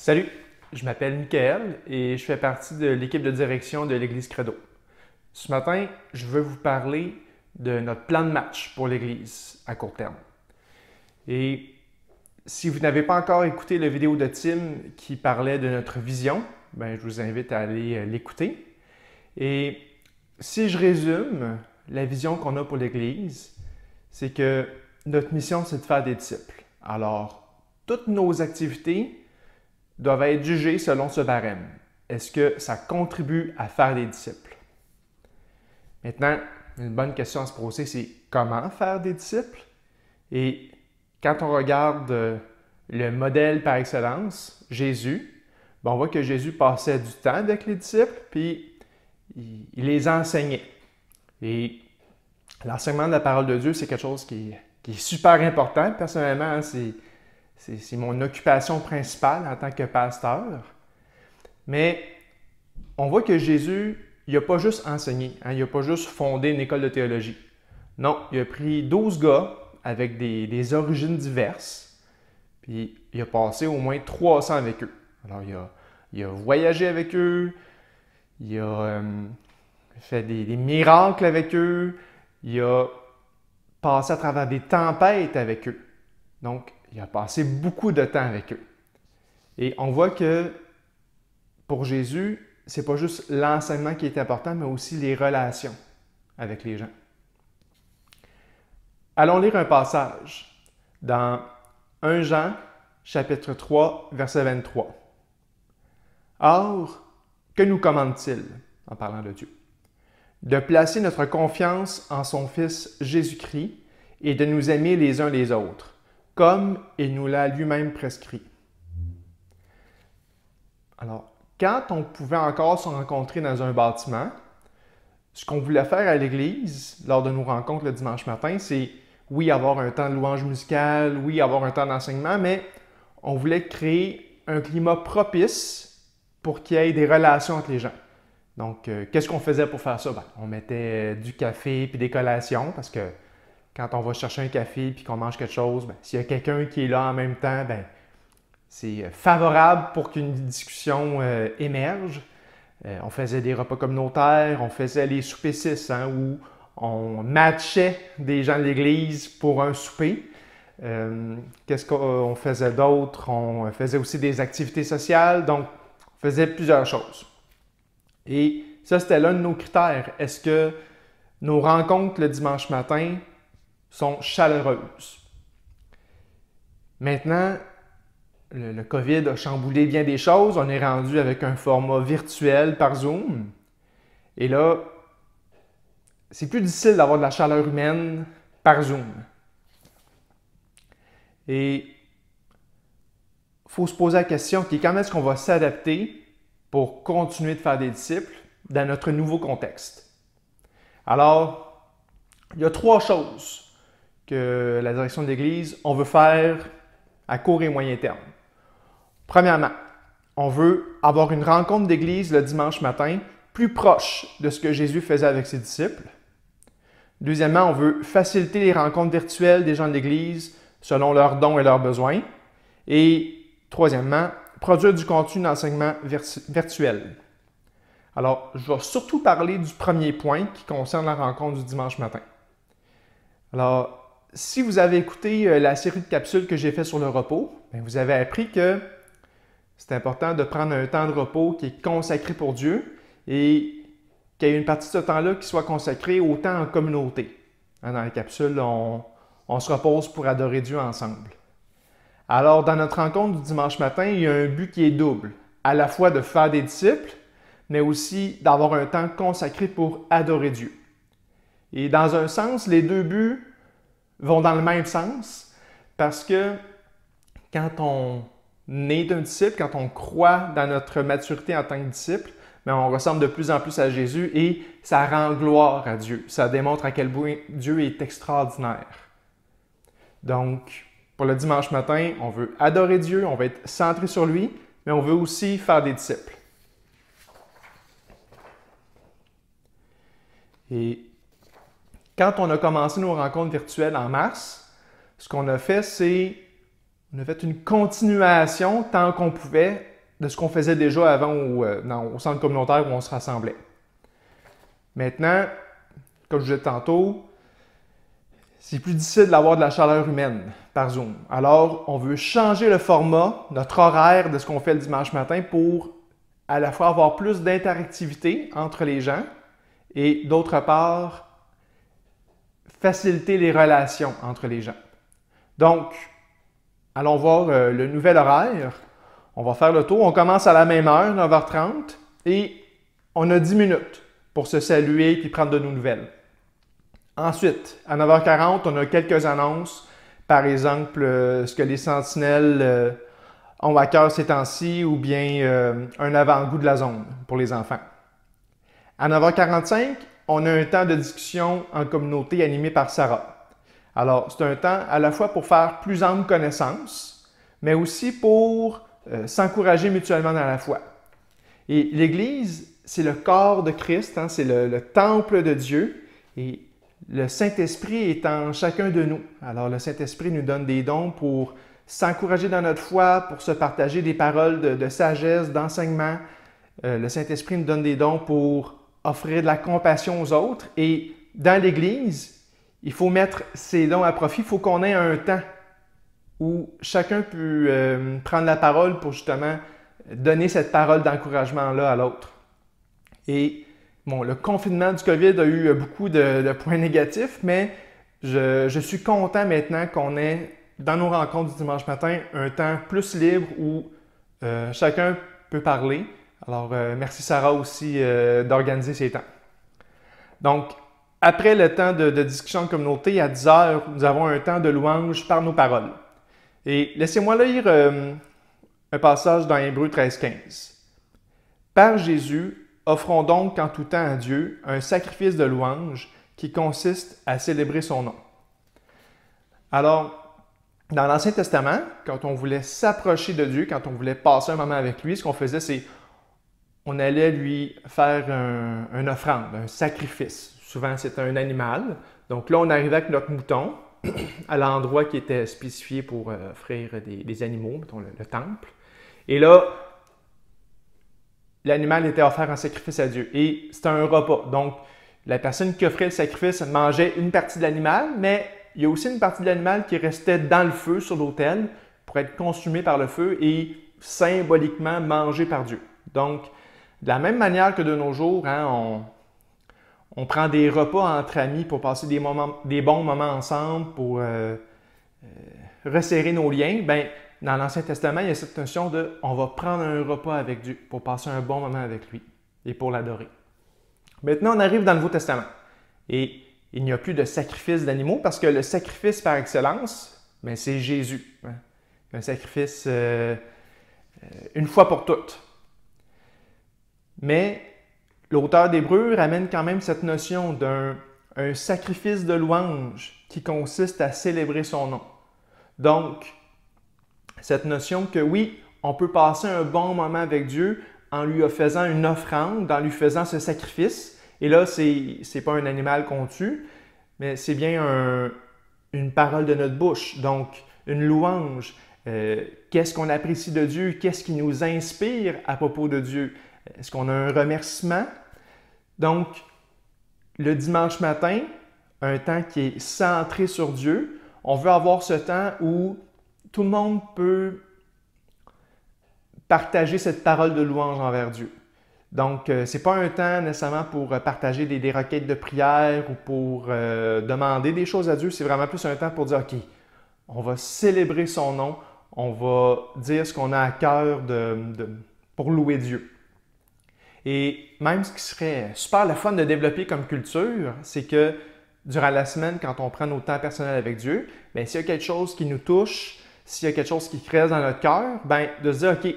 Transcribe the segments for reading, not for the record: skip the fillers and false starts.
Salut, je m'appelle Michael et je fais partie de l'équipe de direction de l'Église Credo. Ce matin, je veux vous parler de notre plan de match pour l'Église à court terme. Et si vous n'avez pas encore écouté la vidéo de Tim qui parlait de notre vision, je vous invite à aller l'écouter. Et si je résume la vision qu'on a pour l'Église, c'est que notre mission, c'est de faire des disciples. Alors, toutes nos activités doivent être jugées selon ce barème. Est-ce que ça contribue à faire des disciples? Maintenant, une bonne question à se poser, c'est comment faire des disciples? Et quand on regarde le modèle par excellence, Jésus, on voit que Jésus passait du temps avec les disciples, puis il les enseignait. Et l'enseignement de la parole de Dieu, c'est quelque chose qui est super important. Personnellement, c'est mon occupation principale en tant que pasteur. Mais on voit que Jésus, il n'a pas juste enseigné, il n'a pas juste fondé une école de théologie. Non, il a pris 12 gars avec des origines diverses, puis il a passé au moins 300 avec eux. Alors, il a voyagé avec eux, il a fait des miracles avec eux, il a passé à travers des tempêtes avec eux. Donc, il a passé beaucoup de temps avec eux. Et on voit que pour Jésus, c'est pas juste l'enseignement qui est important, mais aussi les relations avec les gens. Allons lire un passage dans 1 Jean, chapitre 3, verset 23. Or, que nous commande-t-il, en parlant de Dieu? De placer notre confiance en son Fils Jésus-Christ et de nous aimer les uns les autres, comme il nous l'a lui-même prescrit. Alors, quand on pouvait encore se rencontrer dans un bâtiment, ce qu'on voulait faire à l'église, lors de nos rencontres le dimanche matin, c'est, oui, avoir un temps de louange musicale, oui, avoir un temps d'enseignement, mais on voulait créer un climat propice pour qu'il y ait des relations entre les gens. Donc, qu'est-ce qu'on faisait pour faire ça? On mettait du café puis des collations, parce que quand on va chercher un café puis qu'on mange quelque chose, s'il y a quelqu'un qui est là en même temps, c'est favorable pour qu'une discussion émerge. On faisait des repas communautaires, on faisait les soupers 6, où on matchait des gens de l'Église pour un souper. Qu'est-ce qu'on faisait d'autre? On faisait aussi des activités sociales, donc on faisait plusieurs choses. Et ça, c'était l'un de nos critères. Est-ce que nos rencontres le dimanche matin sont chaleureuses? Maintenant, le COVID a chamboulé bien des choses. On est rendu avec un format virtuel par Zoom. Et là, c'est plus difficile d'avoir de la chaleur humaine par Zoom. Et il faut se poser la question qui est comment est-ce qu'on va s'adapter pour continuer de faire des disciples dans notre nouveau contexte. Alors, il y a 3 choses que la direction de l'Église, on veut faire à court et moyen terme. Premièrement, on veut avoir une rencontre d'Église le dimanche matin plus proche de ce que Jésus faisait avec ses disciples. Deuxièmement, on veut faciliter les rencontres virtuelles des gens de l'Église selon leurs dons et leurs besoins. Et troisièmement, produire du contenu d'enseignement virtuel. Alors, je vais surtout parler du premier point qui concerne la rencontre du dimanche matin. Alors, si vous avez écouté la série de capsules que j'ai fait sur le repos, vous avez appris que c'est important de prendre un temps de repos qui est consacré pour Dieu et qu'il y ait une partie de ce temps-là qui soit consacrée au temps en communauté. Dans la capsule, on se repose pour adorer Dieu ensemble. Alors, dans notre rencontre du dimanche matin, il y a un but qui est double, à la fois de faire des disciples, mais aussi d'avoir un temps consacré pour adorer Dieu. Et dans un sens, les deux buts vont dans le même sens, parce que quand on est un disciple, quand on croit dans notre maturité en tant que disciple, on ressemble de plus en plus à Jésus et ça rend gloire à Dieu. Ça démontre à quel point Dieu est extraordinaire. Donc, pour le dimanche matin, on veut adorer Dieu, on veut être centré sur lui, mais on veut aussi faire des disciples. Et quand on a commencé nos rencontres virtuelles en mars, ce qu'on a fait, c'est on a fait une continuation tant qu'on pouvait de ce qu'on faisait déjà avant au centre communautaire où on se rassemblait. Maintenant, comme je disais tantôt, c'est plus difficile d'avoir de la chaleur humaine par Zoom. Alors, on veut changer le format, notre horaire de ce qu'on fait le dimanche matin pour à la fois avoir plus d'interactivité entre les gens et d'autre part, faciliter les relations entre les gens. Donc, allons voir le nouvel horaire. On va faire le tour. On commence à la même heure, 9h30, et on a 10 minutes pour se saluer et prendre de nos nouvelles. Ensuite, à 9h40, on a quelques annonces. Par exemple, ce que les sentinelles ont à cœur ces temps-ci ou bien un avant-goût de la zone pour les enfants. À 9h45, on a un temps de discussion en communauté animé par Sarah. Alors, c'est un temps à la fois pour faire plus ample connaissance, mais aussi pour s'encourager mutuellement dans la foi. Et l'Église, c'est le corps de Christ, hein, c'est le temple de Dieu, et le Saint-Esprit est en chacun de nous. Alors, le Saint-Esprit nous donne des dons pour s'encourager dans notre foi, pour se partager des paroles de sagesse, d'enseignement. Le Saint-Esprit nous donne des dons pour offrir de la compassion aux autres. Et dans l'Église, il faut mettre ces dons à profit. Il faut qu'on ait un temps où chacun peut prendre la parole pour justement donner cette parole d'encouragement-là à l'autre. Et bon, le confinement du COVID a eu beaucoup de points négatifs, mais je suis content maintenant qu'on ait, dans nos rencontres du dimanche matin, un temps plus libre où chacun peut parler. Alors, merci Sarah aussi d'organiser ces temps. Donc, après le temps de discussion de communauté, à 10h, nous avons un temps de louange par nos paroles. Et laissez-moi lire un passage dans Hébreux 13,15. « Par Jésus, offrons donc en tout temps à Dieu un sacrifice de louange qui consiste à célébrer son nom. » Alors, dans l'Ancien Testament, quand on voulait s'approcher de Dieu, quand on voulait passer un moment avec lui, ce qu'on faisait, c'est on allait lui faire une offrande, un sacrifice. Souvent, c'était un animal. Donc là, on arrivait avec notre mouton à l'endroit qui était spécifié pour offrir des animaux, mettons le temple. Et là, l'animal était offert en sacrifice à Dieu. Et c'était un repas. Donc, la personne qui offrait le sacrifice mangeait une partie de l'animal, mais il y a aussi une partie de l'animal qui restait dans le feu sur l'autel pour être consumé par le feu et symboliquement mangé par Dieu. Donc, de la même manière que de nos jours, hein, on prend des repas entre amis pour passer des bons moments ensemble, pour resserrer nos liens, bien, dans l'Ancien Testament, il y a cette notion de on va prendre un repas avec Dieu pour passer un bon moment avec lui et pour l'adorer. Maintenant, on arrive dans le Nouveau Testament et il n'y a plus de sacrifice d'animaux parce que le sacrifice par excellence, bien, c'est Jésus. Hein? Un sacrifice une fois pour toutes. Mais l'auteur d'Hébreux ramène quand même cette notion d'un sacrifice de louange qui consiste à célébrer son nom. Donc, cette notion que oui, on peut passer un bon moment avec Dieu en lui faisant une offrande, en lui faisant ce sacrifice. Et là, c'est pas un animal qu'on tue, mais c'est bien une parole de notre bouche, donc une louange. Qu'est-ce qu'on apprécie de Dieu? Qu'est-ce qui nous inspire à propos de Dieu? Est-ce qu'on a un remerciement? Donc, le dimanche matin, un temps qui est centré sur Dieu, on veut avoir ce temps où tout le monde peut partager cette parole de louange envers Dieu. Donc, ce n'est pas un temps nécessairement pour partager des requêtes de prière ou pour demander des choses à Dieu. C'est vraiment plus un temps pour dire, OK, on va célébrer son nom, on va dire ce qu'on a à cœur pour louer Dieu. Et même ce qui serait super le fun de développer comme culture, c'est que durant la semaine, quand on prend nos temps personnels avec Dieu, bien, s'il y a quelque chose qui nous touche, s'il y a quelque chose qui crée dans notre cœur, bien, de se dire, OK,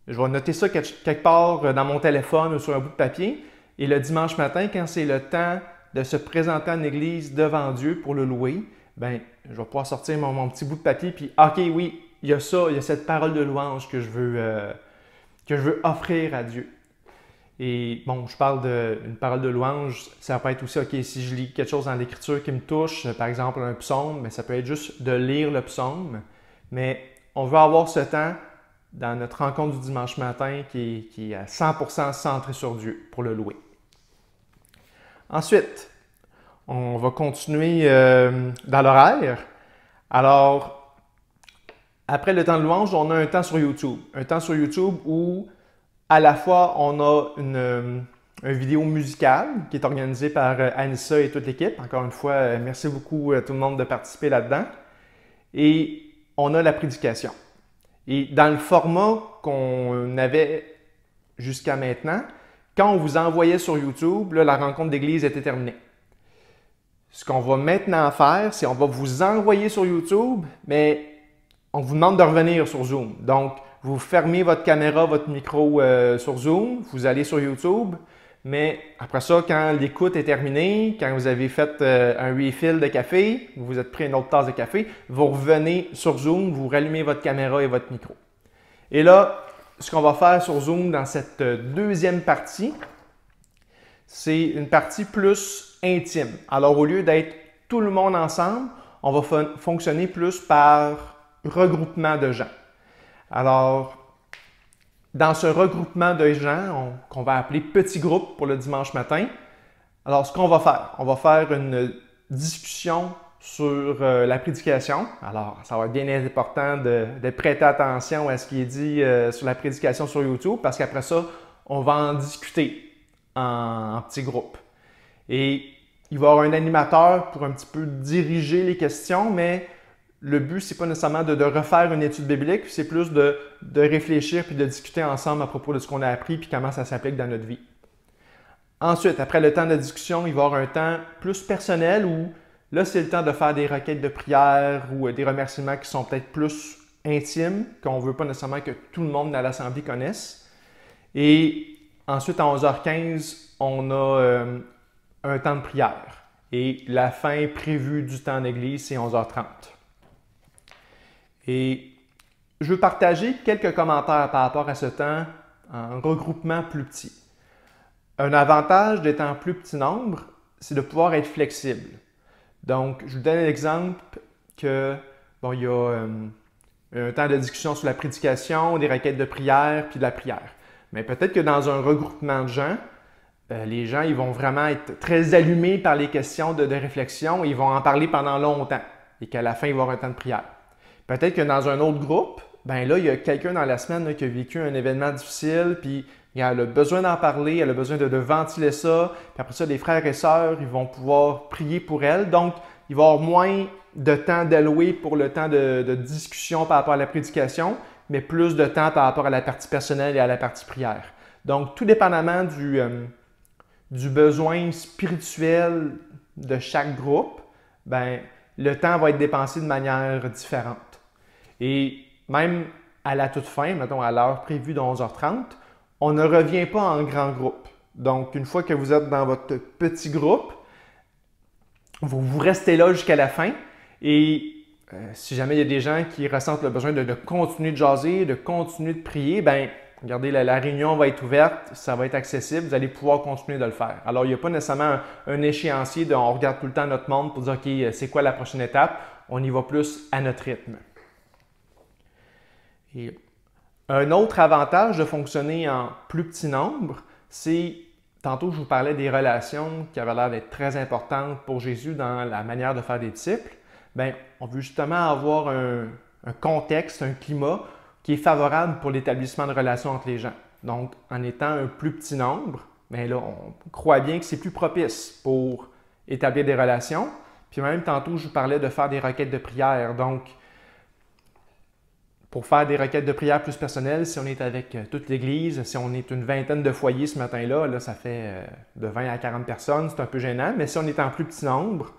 je vais noter ça quelque part dans mon téléphone ou sur un bout de papier. Et le dimanche matin, quand c'est le temps de se présenter en église devant Dieu pour le louer, bien, je vais pouvoir sortir mon petit bout de papier puis, OK, oui, il y a ça, il y a cette parole de louange que je veux offrir à Dieu. Et bon, je parle d'une parole de louange, ça peut être aussi, OK, si je lis quelque chose dans l'Écriture qui me touche, par exemple un psaume, mais ça peut être juste de lire le psaume. Mais on veut avoir ce temps dans notre rencontre du dimanche matin qui est à 100% centrée sur Dieu pour le louer. Ensuite, on va continuer dans l'horaire. Alors, après le temps de louange, on a un temps sur YouTube. Un temps sur YouTube où, à la fois, on a une vidéo musicale qui est organisée par Anissa et toute l'équipe. Encore une fois, merci beaucoup à tout le monde de participer là-dedans. Et on a la prédication. Et dans le format qu'on avait jusqu'à maintenant, quand on vous envoyait sur YouTube, là, la rencontre d'église était terminée. Ce qu'on va maintenant faire, c'est qu'on va vous envoyer sur YouTube, mais on vous demande de revenir sur Zoom. Donc, vous fermez votre caméra, votre micro sur Zoom, vous allez sur YouTube, mais après ça, quand l'écoute est terminée, quand vous avez fait un refill de café, vous vous êtes pris une autre tasse de café, vous revenez sur Zoom, vous rallumez votre caméra et votre micro. Et là, ce qu'on va faire sur Zoom dans cette deuxième partie, c'est une partie plus intime. Alors, au lieu d'être tout le monde ensemble, on va fonctionner plus par regroupement de gens. Alors, dans ce regroupement de gens, qu'on va appeler petit groupe pour le dimanche matin, alors ce qu'on va faire une discussion sur la prédication. Alors, ça va être bien important de prêter attention à ce qui est dit sur la prédication sur YouTube parce qu'après ça, on va en discuter en petits groupes. Et il va y avoir un animateur pour un petit peu diriger les questions, mais le but, ce n'est pas nécessairement de refaire une étude biblique, c'est plus de réfléchir puis de discuter ensemble à propos de ce qu'on a appris puis comment ça s'applique dans notre vie. Ensuite, après le temps de discussion, il va y avoir un temps plus personnel où là, c'est le temps de faire des requêtes de prière ou des remerciements qui sont peut-être plus intimes, qu'on ne veut pas nécessairement que tout le monde dans l'Assemblée connaisse. Et ensuite, à 11h15, on a un temps de prière. Et la fin prévue du temps d'église, c'est 11h30. Et je veux partager quelques commentaires par rapport à ce temps en regroupement plus petit. Un avantage d'être en plus petit nombre, c'est de pouvoir être flexible. Donc, je vous donne l'exemple que, il y a un temps de discussion sur la prédication, des requêtes de prière, puis de la prière. Mais peut-être que dans un regroupement de gens, les gens ils vont vraiment être très allumés par les questions de réflexion et ils vont en parler pendant longtemps et qu'à la fin, il va y avoir un temps de prière. Peut-être que dans un autre groupe, là, il y a quelqu'un dans la semaine là, qui a vécu un événement difficile, puis elle a besoin d'en parler, elle a besoin de ventiler ça, puis après ça, des frères et sœurs, ils vont pouvoir prier pour elle. Donc, il va y avoir moins de temps d'allouer pour le temps de discussion par rapport à la prédication, mais plus de temps par rapport à la partie personnelle et à la partie prière. Donc, tout dépendamment du besoin spirituel de chaque groupe, le temps va être dépensé de manière différente. Et même à la toute fin, mettons à l'heure prévue de 11h30, on ne revient pas en grand groupe. Donc, une fois que vous êtes dans votre petit groupe, vous restez là jusqu'à la fin. Et si jamais il y a des gens qui ressentent le besoin de continuer de jaser, de continuer de prier, regardez, la réunion va être ouverte, ça va être accessible, vous allez pouvoir continuer de le faire. Alors, il n'y a pas nécessairement un échéancier on regarde tout le temps notre monde pour dire, OK, c'est quoi la prochaine étape? On y va plus à notre rythme. Et un autre avantage de fonctionner en plus petit nombre, c'est, tantôt je vous parlais des relations qui avaient l'air d'être très importantes pour Jésus dans la manière de faire des disciples. On veut justement avoir un contexte, un climat qui est favorable pour l'établissement de relations entre les gens. Donc, en étant un plus petit nombre, là, on croit bien que c'est plus propice pour établir des relations. Puis même, tantôt, je vous parlais de faire des requêtes de prière. Donc, pour faire des requêtes de prière plus personnelles, si on est avec toute l'Église, si on est une vingtaine de foyers ce matin-là, ça fait de 20 à 40 personnes, c'est un peu gênant. Mais si on est en plus petit nombre,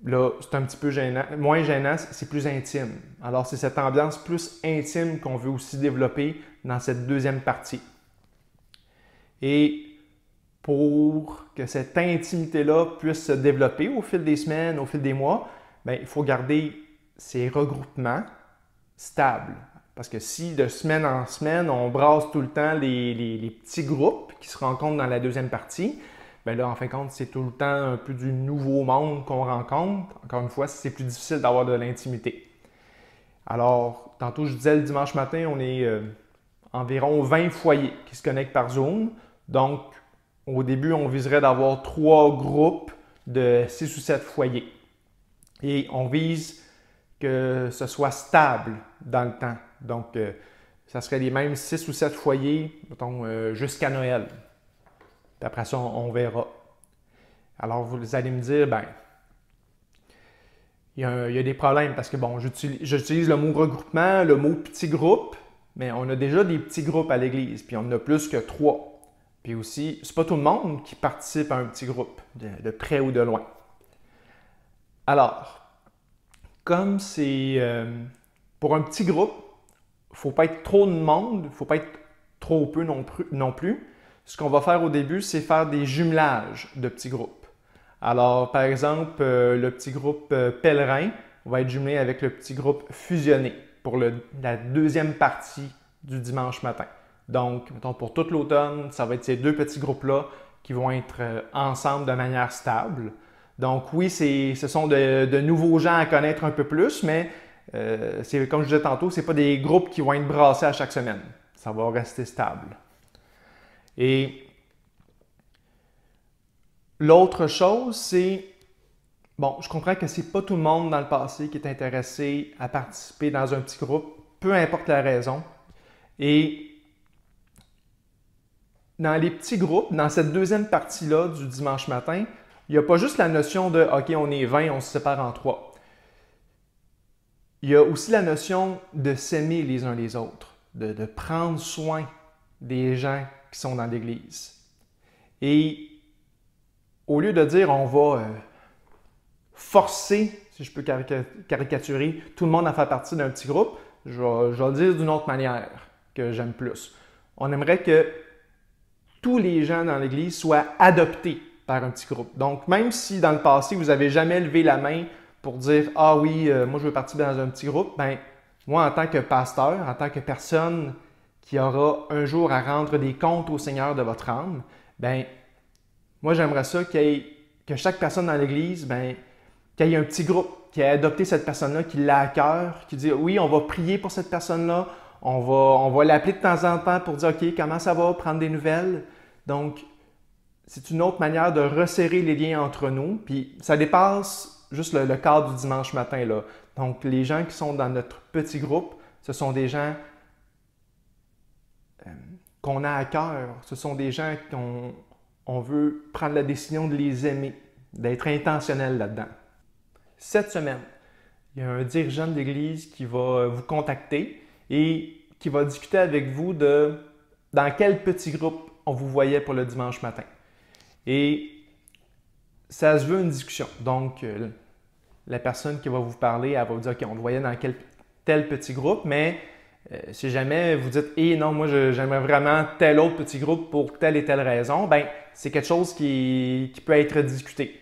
là, c'est un petit peu gênant, moins gênant, c'est plus intime. Alors, c'est cette ambiance plus intime qu'on veut aussi développer dans cette deuxième partie. Et pour que cette intimité-là puisse se développer au fil des semaines, au fil des mois, il faut garder ces regroupements stables. Parce que si de semaine en semaine, on brasse tout le temps les petits groupes qui se rencontrent dans la deuxième partie, là, en fin de compte, c'est tout le temps un peu du nouveau monde qu'on rencontre. Encore une fois, c'est plus difficile d'avoir de l'intimité. Alors, tantôt, je disais le dimanche matin, on est environ 20 foyers qui se connectent par Zoom. Donc, au début, on viserait d'avoir 3 groupes de 6 ou 7 foyers. Et on vise que ce soit stable dans le temps. Donc, ça serait les mêmes 6 ou 7 foyers, mettons, jusqu'à Noël. Puis après ça, on verra. Alors, vous allez me dire, ben, il y a des problèmes parce que, bon, j'utilise le mot regroupement, le mot petit groupe, mais on a déjà des petits groupes à l'Église, puis on en a plus que 3. Puis aussi, c'est pas tout le monde qui participe à un petit groupe, de près ou de loin. Alors, comme c'est pour un petit groupe, il ne faut pas être trop de monde, il ne faut pas être trop peu non plus. Ce qu'on va faire au début, c'est faire des jumelages de petits groupes. Alors, par exemple, le petit groupe pèlerin va être jumelé avec le petit groupe fusionné pour la deuxième partie du dimanche matin. Donc, mettons, pour tout l'automne, ça va être ces 2 petits groupes-là qui vont être ensemble de manière stable. Donc oui, ce sont de nouveaux gens à connaître un peu plus, mais comme je disais tantôt, ce n'est pas des groupes qui vont être brassés à chaque semaine. Ça va rester stable. Et l'autre chose, c'est, bon, je comprends que ce n'est pas tout le monde dans le passé qui est intéressé à participer dans un petit groupe, peu importe la raison. Et dans les petits groupes, dans cette deuxième partie-là du dimanche matin, il n'y a pas juste la notion de « OK, on est 20, on se sépare en 3 ». Il y a aussi la notion de s'aimer les uns les autres, de prendre soin des gens qui sont dans l'Église. Et au lieu de dire on va forcer, si je peux caricaturer, tout le monde à faire partie d'un petit groupe, je vais le dire d'une autre manière que j'aime plus. On aimerait que tous les gens dans l'Église soient adoptés par un petit groupe. Donc, même si dans le passé, vous n'avez jamais levé la main pour dire « Ah oui, moi je veux participer dans un petit groupe », ben moi en tant que pasteur, en tant que personne qui aura un jour à rendre des comptes au Seigneur de votre âme, ben moi j'aimerais ça que chaque personne dans l'Église, ben qu'il y ait un petit groupe qui ait adopté cette personne-là, qui l'a à cœur, qui dit « Oui, on va prier pour cette personne-là, on va l'appeler de temps en temps pour dire « OK, comment ça va? » Prendre des nouvelles. Donc, c'est une autre manière de resserrer les liens entre nous. Puis ça dépasse juste le cadre du dimanche matin, là. Donc, les gens qui sont dans notre petit groupe, ce sont des gens qu'on a à cœur. Ce sont des gens qu'on veut prendre la décision de les aimer, d'être intentionnel là-dedans. Cette semaine, il y a un dirigeant de l'Église qui va vous contacter et qui va discuter avec vous de dans quel petit groupe on vous voyait pour le dimanche matin. Et ça se veut une discussion. Donc, la personne qui va vous parler, elle va vous dire « OK, on te voyait dans tel petit groupe, mais si jamais vous dites « Eh non, moi j'aimerais vraiment tel autre petit groupe pour telle et telle raison », ben c'est quelque chose qui peut être discuté.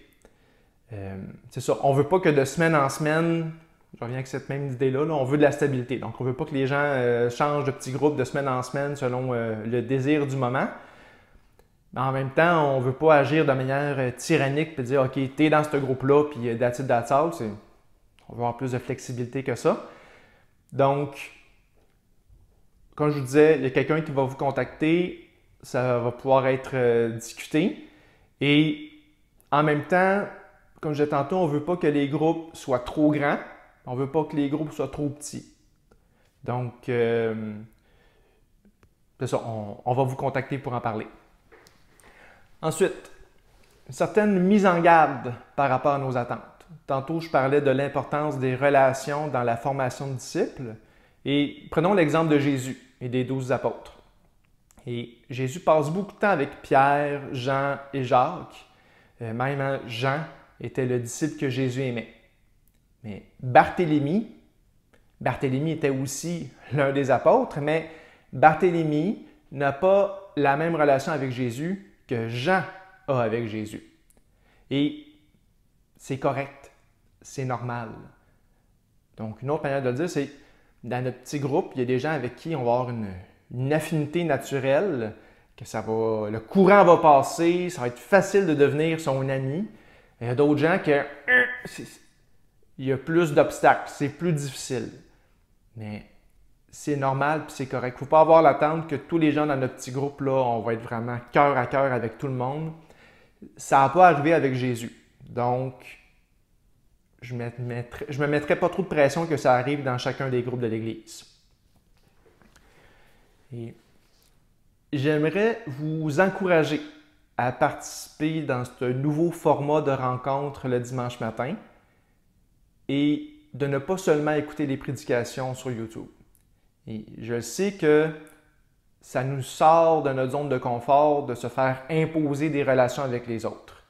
C'est ça, on ne veut pas que de semaine en semaine, je reviens avec cette même idée-là, on veut de la stabilité. Donc, on ne veut pas que les gens changent de petit groupe de semaine en semaine selon le désir du moment. Mais en même temps, on ne veut pas agir de manière tyrannique et dire « OK, tu es dans ce groupe-là, puis that's it, that's all. » On veut avoir plus de flexibilité que ça. Donc, comme je vous disais, il y a quelqu'un qui va vous contacter, ça va pouvoir être discuté. Et en même temps, comme je disais tantôt, on ne veut pas que les groupes soient trop grands, on ne veut pas que les groupes soient trop petits. Donc, c'est ça, on va vous contacter pour en parler. Ensuite, une certaine mise en garde par rapport à nos attentes. Tantôt, je parlais de l'importance des relations dans la formation de disciples. Et prenons l'exemple de Jésus et des 12 apôtres. Et Jésus passe beaucoup de temps avec Pierre, Jean et Jacques. Même Jean était le disciple que Jésus aimait. Mais Barthélemy était aussi l'un des apôtres, mais Barthélemy n'a pas la même relation avec Jésus que Jean a avec Jésus. Et c'est correct, c'est normal. Donc, une autre manière de le dire, c'est dans notre petit groupe, il y a des gens avec qui on va avoir une affinité naturelle, que le courant va passer, ça va être facile de devenir son ami. Il y a d'autres gens que il y a plus d'obstacles, c'est plus difficile. Mais c'est normal puis c'est correct. Il ne faut pas avoir l'attente que tous les gens dans notre petit groupe, là, on va être vraiment cœur à cœur avec tout le monde. Ça n'a pas arrivé avec Jésus. Donc, je ne me mettrai pas trop de pression que ça arrive dans chacun des groupes de l'Église. Et j'aimerais vous encourager à participer dans ce nouveau format de rencontre le dimanche matin et de ne pas seulement écouter les prédications sur YouTube. Et je sais que ça nous sort de notre zone de confort de se faire imposer des relations avec les autres.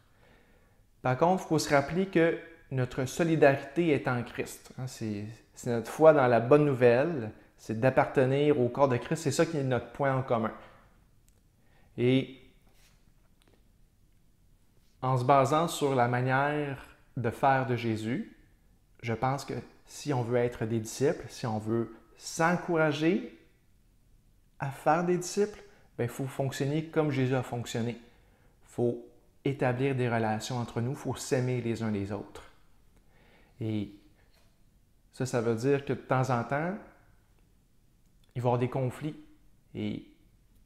Par contre, il faut se rappeler que notre solidarité est en Christ. C'est notre foi dans la bonne nouvelle, c'est d'appartenir au corps de Christ. C'est ça qui est notre point en commun. Et en se basant sur la manière de faire de Jésus, je pense que si on veut être des disciples, si on veut s'encourager à faire des disciples, il faut fonctionner comme Jésus a fonctionné. Il faut établir des relations entre nous, il faut s'aimer les uns les autres. Et ça veut dire que de temps en temps, il va y avoir des conflits. Et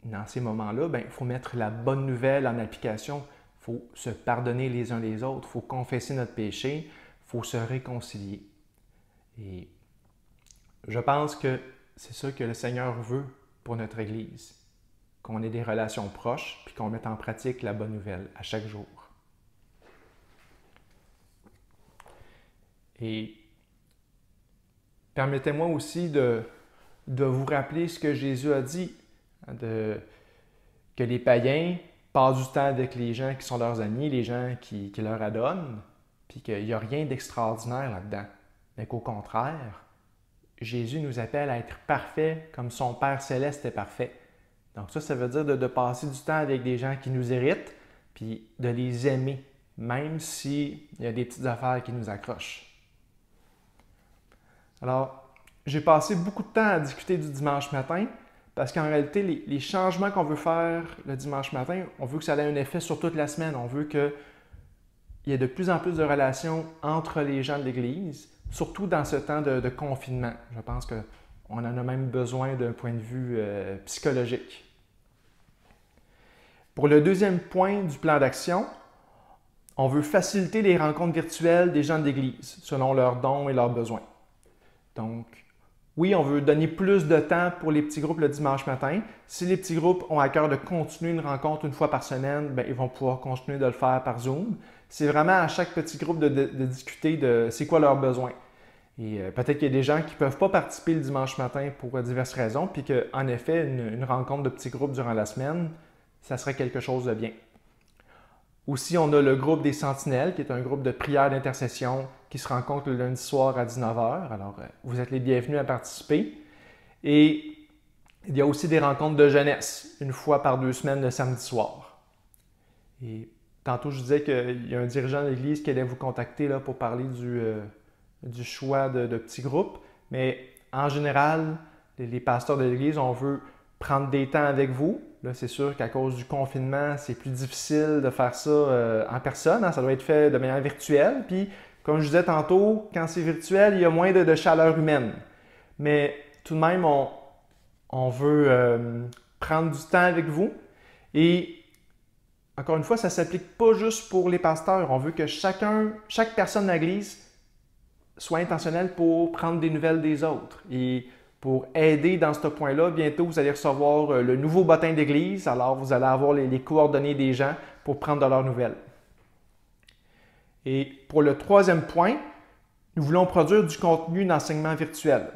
dans ces moments-là, il faut mettre la bonne nouvelle en application. Il faut se pardonner les uns les autres, il faut confesser notre péché, il faut se réconcilier. Et je pense que c'est ça que le Seigneur veut pour notre Église, qu'on ait des relations proches puis qu'on mette en pratique la bonne nouvelle à chaque jour. Et permettez-moi aussi de vous rappeler ce que Jésus a dit, que les païens passent du temps avec les gens qui sont leurs amis, les gens qui leur adonnent, puis qu'il n'y a rien d'extraordinaire là-dedans, mais qu'au contraire, Jésus nous appelle à être parfaits comme son Père céleste est parfait. Donc ça veut dire de passer du temps avec des gens qui nous irritent, puis de les aimer, même s'il y a des petites affaires qui nous accrochent. Alors, j'ai passé beaucoup de temps à discuter du dimanche matin, parce qu'en réalité, les changements qu'on veut faire le dimanche matin, on veut que ça ait un effet sur toute la semaine. On veut qu'il y ait de plus en plus de relations entre les gens de l'Église, surtout dans ce temps de confinement. Je pense qu'on en a même besoin d'un point de vue psychologique. Pour le deuxième point du plan d'action, on veut faciliter les rencontres virtuelles des gens de l'Église, selon leurs dons et leurs besoins. Donc, oui, on veut donner plus de temps pour les petits groupes le dimanche matin. Si les petits groupes ont à cœur de continuer une rencontre une fois par semaine, ils vont pouvoir continuer de le faire par Zoom. C'est vraiment à chaque petit groupe de discuter de c'est quoi leurs besoins. Et peut-être qu'il y a des gens qui ne peuvent pas participer le dimanche matin pour diverses raisons, puis qu'en effet, une rencontre de petits groupes durant la semaine, ça serait quelque chose de bien. Aussi, on a le groupe des Sentinelles, qui est un groupe de prière d'intercession qui se rencontre le lundi soir à 19h. Alors, vous êtes les bienvenus à participer. Et il y a aussi des rencontres de jeunesse, une fois par 2 semaines le samedi soir. Et tantôt, je disais qu'il y a un dirigeant de l'Église qui allait vous contacter là, pour parler du choix de petits groupes. Mais en général, les pasteurs de l'Église, on veut prendre des temps avec vous. Là, c'est sûr qu'à cause du confinement, c'est plus difficile de faire ça en personne. Ça doit être fait de manière virtuelle. Puis, comme je disais tantôt, quand c'est virtuel, il y a moins de chaleur humaine. Mais tout de même, on veut prendre du temps avec vous. Et encore une fois, ça ne s'applique pas juste pour les pasteurs. On veut que chaque personne de l'Église soit intentionnelle pour prendre des nouvelles des autres. Et pour aider dans ce point-là, bientôt, vous allez recevoir le nouveau bottin d'église. Alors, vous allez avoir les coordonnées des gens pour prendre de leurs nouvelles. Et pour le troisième point, nous voulons produire du contenu d'enseignement virtuel.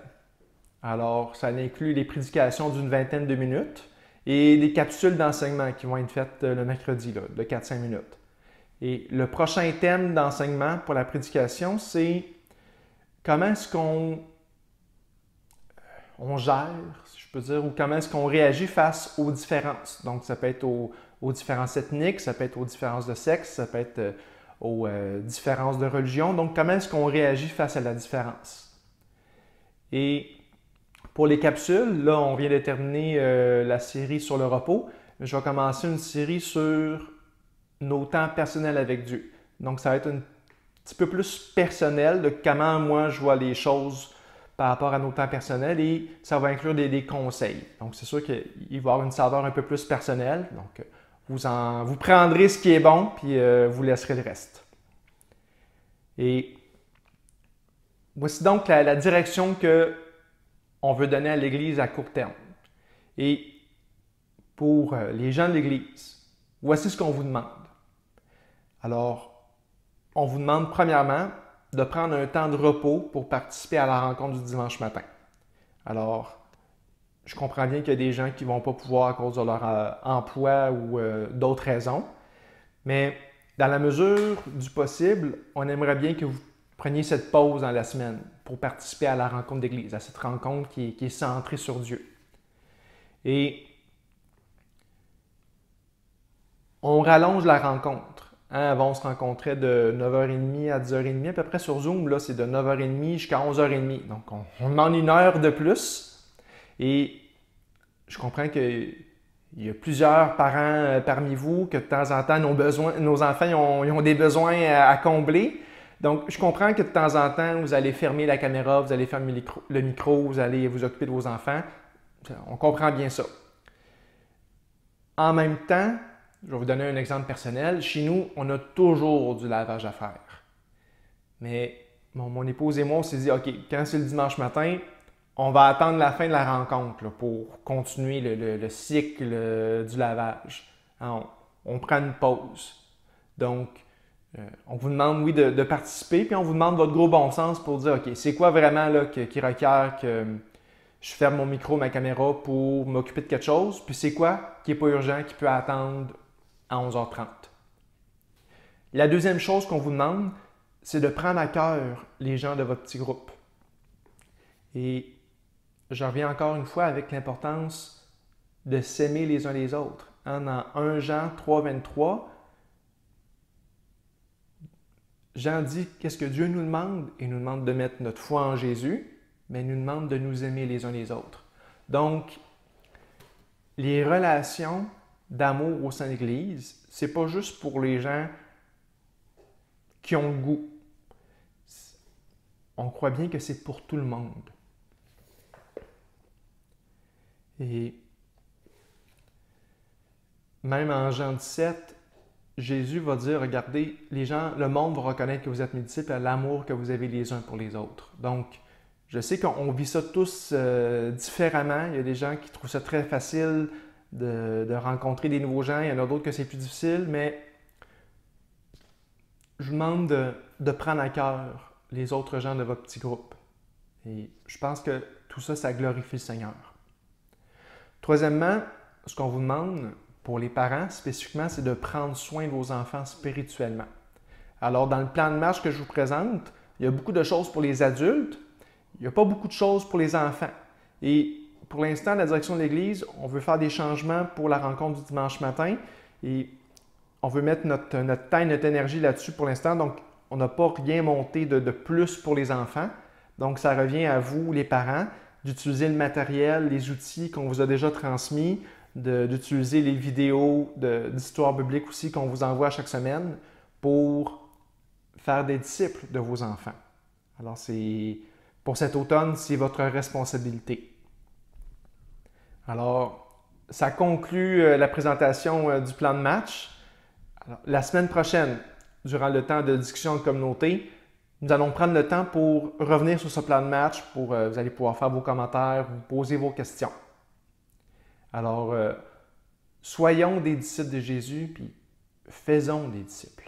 Alors, ça inclut les prédications d'une 20aine de minutes et des capsules d'enseignement qui vont être faites le mercredi, là, de 4-5 minutes. Et le prochain thème d'enseignement pour la prédication, c'est comment est-ce qu'on gère, si je peux dire, ou comment est-ce qu'on réagit face aux différences. Donc, ça peut être aux différences ethniques, ça peut être aux différences de sexe, ça peut être aux différences de religion. Donc, comment est-ce qu'on réagit face à la différence? Et pour les capsules, là, on vient de terminer la série sur le repos. Je vais commencer une série sur nos temps personnels avec Dieu. Donc, ça va être un petit peu plus personnel de comment moi je vois les choses par rapport à nos temps personnels et ça va inclure des conseils. Donc, c'est sûr qu'il va y avoir une saveur un peu plus personnelle. Donc, vous prendrez ce qui est bon puis vous laisserez le reste. Et voici donc la direction qu'on veut donner à l'Église à court terme. Et pour les gens de l'Église, voici ce qu'on vous demande. Alors, on vous demande premièrement de prendre un temps de repos pour participer à la rencontre du dimanche matin. Alors, je comprends bien qu'il y a des gens qui ne vont pas pouvoir à cause de leur emploi ou d'autres raisons, mais dans la mesure du possible, on aimerait bien que vous preniez cette pause dans la semaine pour participer à la rencontre d'église, à cette rencontre qui est centrée sur Dieu. Et on rallonge la rencontre. Avant, on se rencontrait de 9h30 à 10h30. À peu près sur Zoom, là, c'est de 9h30 jusqu'à 11h30. Donc, on demande une heure de plus. Et je comprends qu'il y a plusieurs parents parmi vous que de temps en temps, nos enfants ils ont des besoins à combler. Donc, je comprends que de temps en temps, vous allez fermer la caméra, vous allez fermer le micro, vous allez vous occuper de vos enfants. On comprend bien ça. En même temps, je vais vous donner un exemple personnel. Chez nous, on a toujours du lavage à faire. Mais mon épouse et moi, on s'est dit, OK, quand c'est le dimanche matin, on va attendre la fin de la rencontre là, pour continuer le cycle du lavage. On prend une pause. Donc, on vous demande, oui, de participer, puis on vous demande votre gros bon sens pour dire, OK, c'est quoi vraiment là, qui requiert que je ferme mon micro, ma caméra pour m'occuper de quelque chose, puis c'est quoi qui n'est pas urgent, qui peut attendre à 11h30. La deuxième chose qu'on vous demande, c'est de prendre à cœur les gens de votre petit groupe. Et je reviens encore une fois avec l'importance de s'aimer les uns les autres. Dans 1 Jean 3, 23, Jean dit qu'est-ce que Dieu nous demande? Il nous demande de mettre notre foi en Jésus, mais il nous demande de nous aimer les uns les autres. Donc, les relations d'amour au sein de l'Église, c'est pas juste pour les gens qui ont le goût. On croit bien que c'est pour tout le monde. Et même en Jean 17, Jésus va dire, regardez, le monde va reconnaître que vous êtes mes disciples à l'amour que vous avez les uns pour les autres. Donc, je sais qu'on vit ça tous différemment. Il y a des gens qui trouvent ça très facile de rencontrer des nouveaux gens. Il y en a d'autres que c'est plus difficile, mais je vous demande de prendre à cœur les autres gens de votre petit groupe. Et je pense que tout ça, ça glorifie le Seigneur. Troisièmement, ce qu'on vous demande pour les parents spécifiquement, c'est de prendre soin de vos enfants spirituellement. Alors, dans le plan de marche que je vous présente, il y a beaucoup de choses pour les adultes, il n'y a pas beaucoup de choses pour les enfants. Et pour l'instant, la direction de l'Église, on veut faire des changements pour la rencontre du dimanche matin et on veut mettre notre temps et notre énergie là-dessus pour l'instant. Donc, on n'a pas rien monté de plus pour les enfants. Donc, ça revient à vous, les parents, d'utiliser le matériel, les outils qu'on vous a déjà transmis, d'utiliser les vidéos d'histoire biblique aussi qu'on vous envoie chaque semaine pour faire des disciples de vos enfants. Alors, pour cet automne, c'est votre responsabilité. Alors, ça conclut la présentation du plan de match. Alors, la semaine prochaine, durant le temps de discussion de communauté, nous allons prendre le temps pour revenir sur ce plan de match, vous allez pouvoir faire vos commentaires, vous poser vos questions. Alors, soyons des disciples de Jésus, puis faisons des disciples.